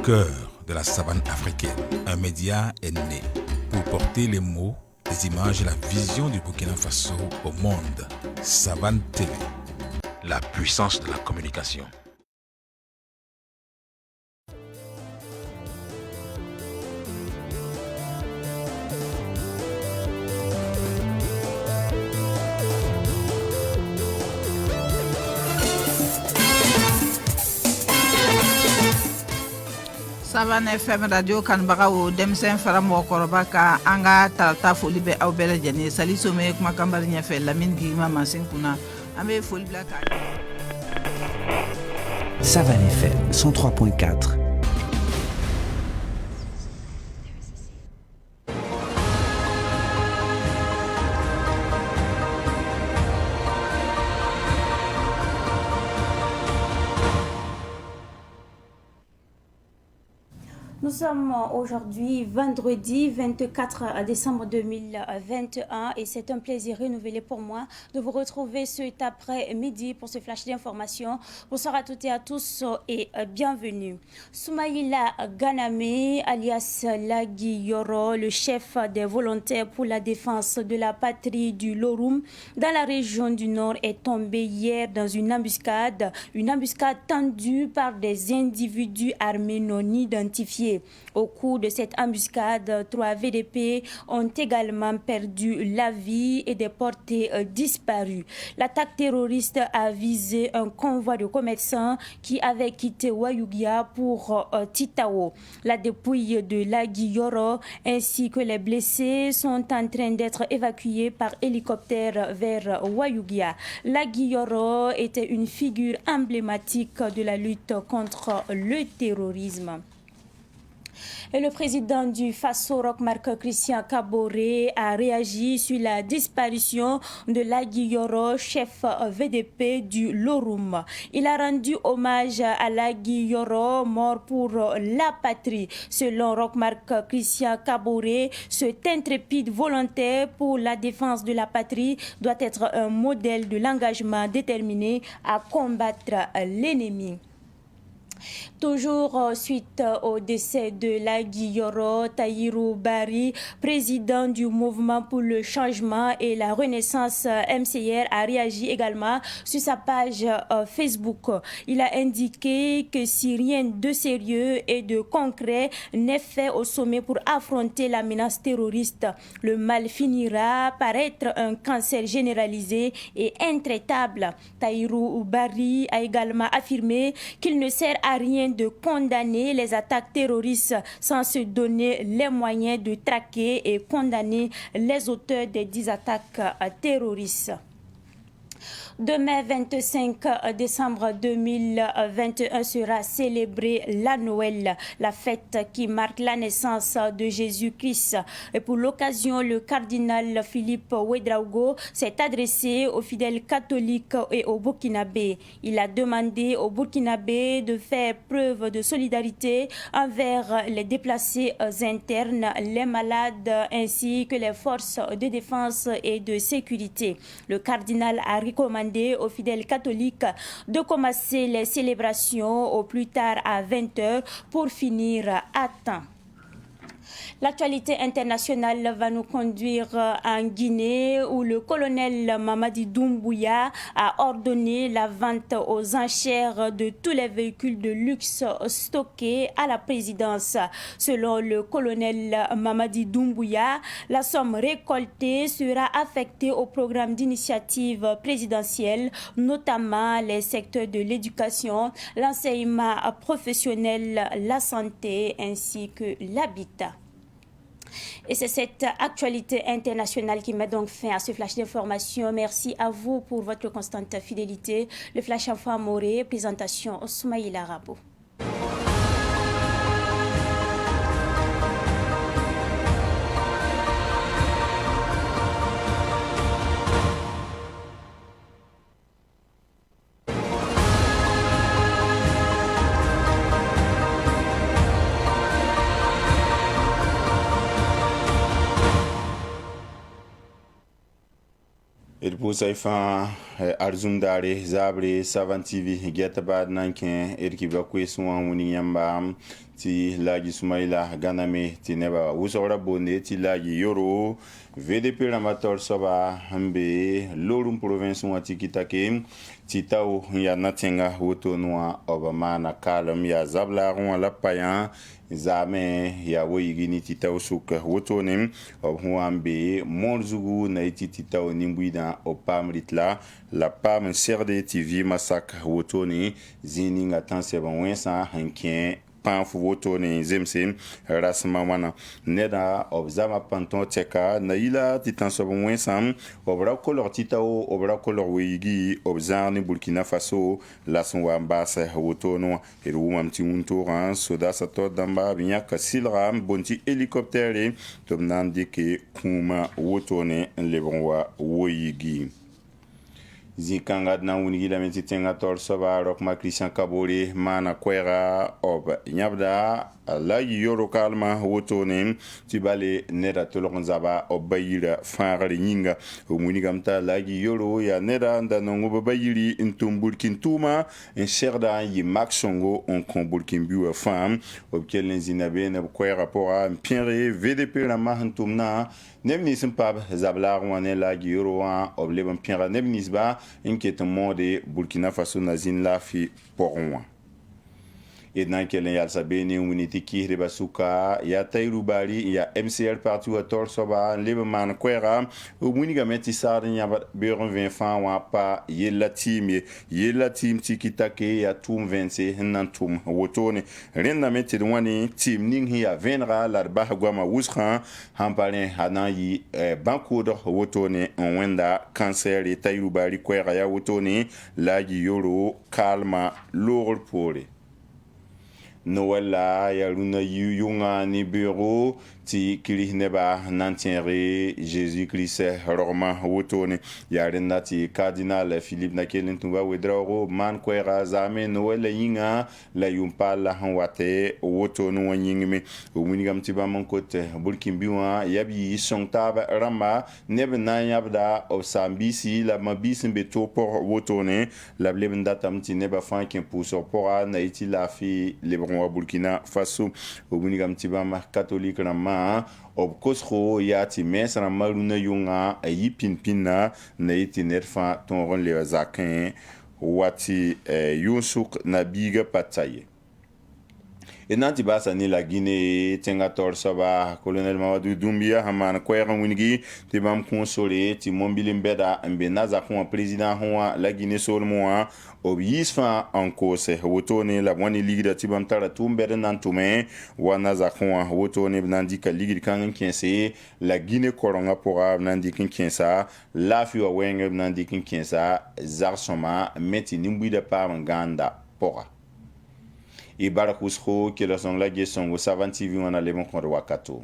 cœur de la savane africaine, un média est né pour porter les mots, les images et la vision du Burkina Faso au monde. Savane TV, la puissance de la communication. Savane FM radio kanbagaw demsen fara mɔgɔkɔrɔba ka an ka tarata foli bɛ aw bɛɛ lajɛlen Salisu me kuma kanbari ɲɛfɛ Lamine Gima mansin kunna an bɛ foli bila ka Savane FM 103.4. Nous sommes aujourd'hui vendredi 24 décembre 2021 et c'est un plaisir renouvelé pour moi de vous retrouver cet après-midi pour ce flash d'information. Bonsoir à toutes et à tous et bienvenue. Soumaïla Ganame alias Lagui Yoro, le chef des volontaires pour la défense de la patrie du Lorum dans la région du Nord est tombé hier dans une embuscade tendue par des individus armés non identifiés. Au cours de cette embuscade, 3 VDP ont également perdu la vie et des portées disparues. L'attaque terroriste a visé un convoi de commerçants qui avait quitté Wayougia pour Titao. La dépouille de Lagui Yoro ainsi que les blessés sont en train d'être évacués par hélicoptère vers Wayougia. Lagui Yoro était une figure emblématique de la lutte contre le terrorisme. Et le président du Faso, Roch-Marc Christian Kaboré, a réagi sur la disparition de Lagui Yoro, chef VDP du Lorum. Il a rendu hommage à Lagui Yoro, mort pour la patrie. Selon Roch-Marc Christian Kaboré, cet intrépide volontaire pour la défense de la patrie doit être un modèle de l'engagement déterminé à combattre l'ennemi. Toujours suite au décès de Lagui Yoro, Tahirou Barry, président du mouvement pour le changement et la renaissance MCR, a réagi également sur sa page Facebook. Il a indiqué que si rien de sérieux et de concret n'est fait au sommet pour affronter la menace terroriste, le mal finira par être un cancer généralisé et intraitable. Tahirou Barry a également affirmé qu'il ne sert à rien de condamner les attaques terroristes sans se donner les moyens de traquer et condamner les auteurs des 10 attaques terroristes. Demain, 25 décembre 2021, sera célébrée la Noël, la fête qui marque la naissance de Jésus-Christ. Et pour l'occasion, le cardinal Philippe Ouédraogo s'est adressé aux fidèles catholiques et aux Burkinabés. Il a demandé aux Burkinabés de faire preuve de solidarité envers les déplacés internes, les malades ainsi que les forces de défense et de sécurité. Le cardinal a recommandé aux fidèles catholiques de commencer les célébrations au plus tard à 20h pour finir à temps. L'actualité internationale va nous conduire en Guinée où le colonel Mamadi Doumbouya a ordonné la vente aux enchères de tous les véhicules de luxe stockés à la présidence. Selon le colonel Mamadi Doumbouya, la somme récoltée sera affectée au programme d'initiative présidentielle, notamment les secteurs de l'éducation, l'enseignement professionnel, la santé ainsi que l'habitat. Et c'est cette actualité internationale qui met donc fin à ce flash d'information. Merci à vous pour votre constante fidélité. Le flash info Amoré, présentation Soumaïla Rabo. Pusay fan arzundare zabre Savane TV get bad nanken erki ba kweswan woni yamba ti lagi Sumaila Ganame ti neba wusora bonde ti lagi Yoro VDP ramator soba hambe lorum province wati kitake ti tau ya natenga woto noa obama na kalam ya zabla ron la payan zame ya woyigini ti tau suka woto nim ob huambe monzugu na ti tau nimbuida opam ritla la pam serde TV masak woto ni zini ngatan seban wensa hankien panfu woto ni zemsim rasma wana neda obzama panton teka na ila titan sobon wensam obra kolor titao obra kolor wigi obzarni Burkina Faso la son wambasa woto no erumam timuntoran soda sato damba binya kasilra bonti helicoptere tomnandi ke kuma woto ne lebonwa woyigi zikanga na wunigi la menti tenga tol soba rokma Christian Kabore mana kwera ob nyabda la yoro kalma wotonem tibale nera tolon zaba obayira fangare nyinga umunigamta la yoro ya nera ndanongo bayiri intum Burkina Tuma en sherda yi maxongo on kon Burkina Biwa fam obkelen zinabe na kwera pora mpire VDP la mahantumna nebnis pab zabla wane la yoro wa obleben pira nebnis ba inquiétement de Burkina Faso nazin lafi porwa edna kelen yal sabeni uniti ki basuka ya Tahirou Barry ya MCR parti wa tor soba lebe man kwera umuniga meti sarden ya beron 20 fan wa pa yella team tikitake ya tum 20 nantum wotone renda meti wani team ning ya venra la ba gwama wusra hampale hanayi bankodo wotone on wenda cancer et Tahirou Barry kwera ya wotone la yoro kalma lor pole Noëlla ya luna yunga ni bureau ti kili neba nantienre Jésus Christ Roma wotone ya renati cardinal Philippe nakelen tumba wedraro man kwera zame Noëlla yinga la yumpa la hanwate wotono wanyingme umunigam tiba mankote Burkina Biwa yabi sontaba rama nebna yabda obsambisi la mabisi beto por wotone la blebndata mti neba fankin pouso pora na iti la fi lebron wa Burkina Faso umunigam tiba ma catholique rama ob kosro ya ti mesra maluna yunga ayi pinpina na iti nerfa tonron le zakin wati yusuk na biga pataye enanti basa ni la Guinée tenga tor soba colonel Mamadou Doumbia hamana kwera wingi ti bam console ti mombili mbeda mbe naza ko président ho la Guinée solmoa obisfa en cause wotone la wani ligida ti bam tara tumbere nantume wana za ko wotone nandika ligidi kan kense la Guinée koronga pora nandika kensa la fi wa wenge nandika kensa zarsoma meti nimbuida pa nganda pora et barakusho que la son la gestion au savant TV on a les bons contre wakato